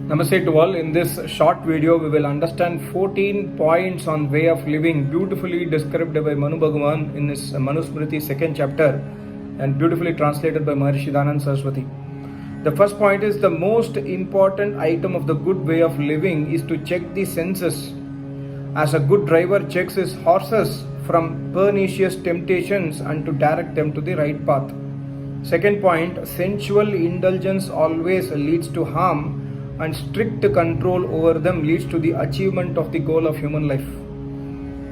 Namaste to all. In this short video, we will understand 14 points on way of living, beautifully described by Manu Bhagavan in his Manu Smriti second chapter and beautifully translated by Maharishi Saraswati. The first point is the most important item of the good way of living is to check the senses. As a good driver checks his horses from pernicious temptations and to direct them to the right path. Second point, sensual indulgence always leads to harm and strict control over them leads to the achievement of the goal of human life.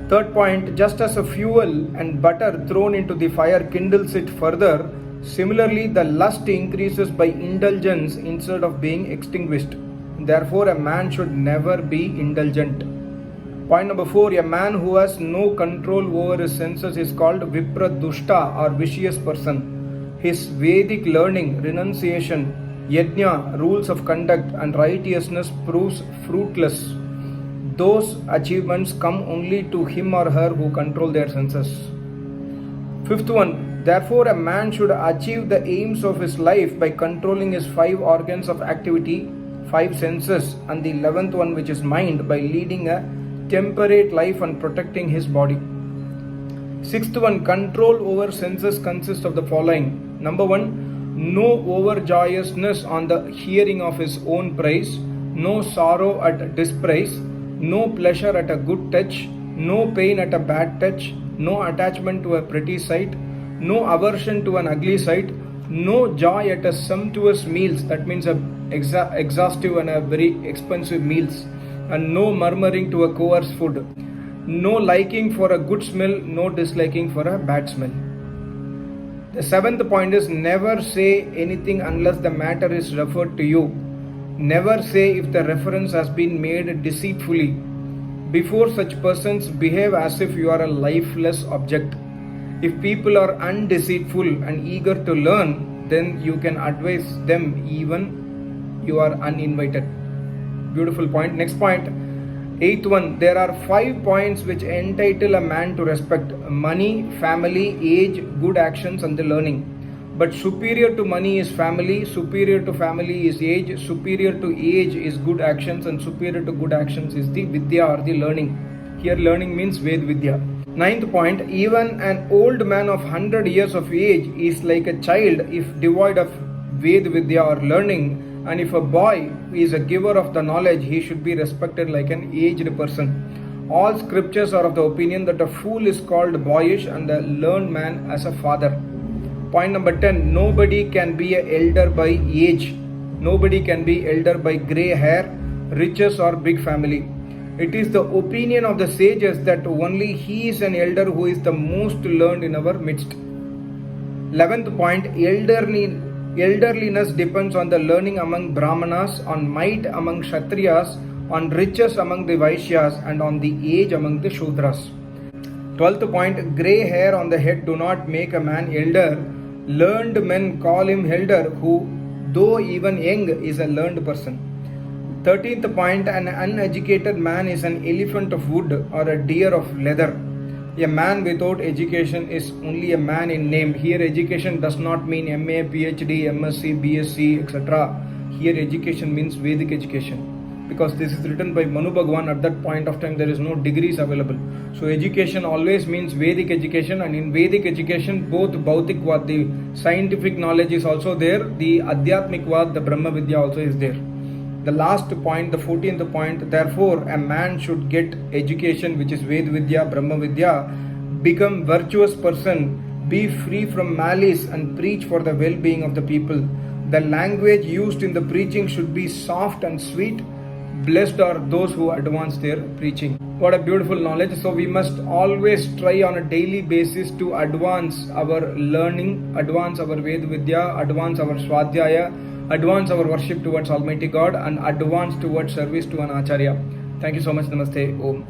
Third point, just as a fuel and butter thrown into the fire kindles it further, similarly the lust increases by indulgence instead of being extinguished. Therefore, a man should never be indulgent. Point number 4, a man who has no control over his senses is called Vipradushta or vicious person. His Vedic learning, renunciation, yajna, rules of conduct and righteousness proves fruitless. Those achievements come only to him or her who control their senses. Fifth one, therefore a man should achieve the aims of his life by controlling his 5 organs of activity, 5 senses, and the 11th one, which is mind, by leading a temperate life and protecting his body. Sixth one, control over senses consists of the following. Number 1, no overjoyousness on the hearing of his own praise, no sorrow at dispraise, no pleasure at a good touch, no pain at a bad touch, no attachment to a pretty sight, no aversion to an ugly sight, no joy at a sumptuous meals, that means a exhaustive and a very expensive meals, and no murmuring to a coarse food, no liking for a good smell, no disliking for a bad smell. The 7th point is never say anything unless the matter is referred to you. Never say if the reference has been made deceitfully. Before such persons, behave as if you are a lifeless object. If people are undeceitful and eager to learn, then you can advise them even you are uninvited. Beautiful point. Next point. 8th one, there are 5 points which entitle a man to respect: money, family, age, good actions and the learning. But superior to money is family, superior to family is age, superior to age is good actions, and superior to good actions is the vidya or the learning. Here learning means Ved Vidya. 9th point, even an old man of 100 years of age is like a child if devoid of Ved Vidya or learning. And if a boy is a giver of the knowledge, he should be respected like an aged person. All scriptures are of the opinion that a fool is called boyish and the learned man as a father. Point number 10, nobody can be an elder by age. Nobody can be elder by grey hair, riches or big family. It is the opinion of the sages that only he is an elder who is the most learned in our midst. 11th point, elderliness depends on the learning among Brahmanas, on might among Kshatriyas, on riches among the Vaishyas, and on the age among the Shudras. 12th point, grey hair on the head do not make a man elder. Learned men call him elder, who, though even young, is a learned person. 13th point, an uneducated man is an elephant of wood or a deer of leather. A man without education is only a man in name. Here education does not mean MA, PhD, MSc, BSc, etc. Here education means Vedic education. Because this is written by Manu Bhagavan, at that point of time there is no degrees available. So education always means Vedic education, and in Vedic education both Bhautikvad, the scientific knowledge is also there, the Adhyatmikvad, the Brahma Vidya also is there. The last point, the 14th point, therefore a man should get education which is Ved Vidya, Brahma Vidya, become virtuous person, be free from malice and preach for the well-being of the people. The language used in the preaching should be soft and sweet. Blessed are those who advance their preaching. What a beautiful knowledge. So we must always try on a daily basis to advance our learning, advance our Ved Vidya, advance our Swadhyaya, advance our worship towards Almighty God, and advance towards service to an Acharya. Thank you so much. Namaste. Om.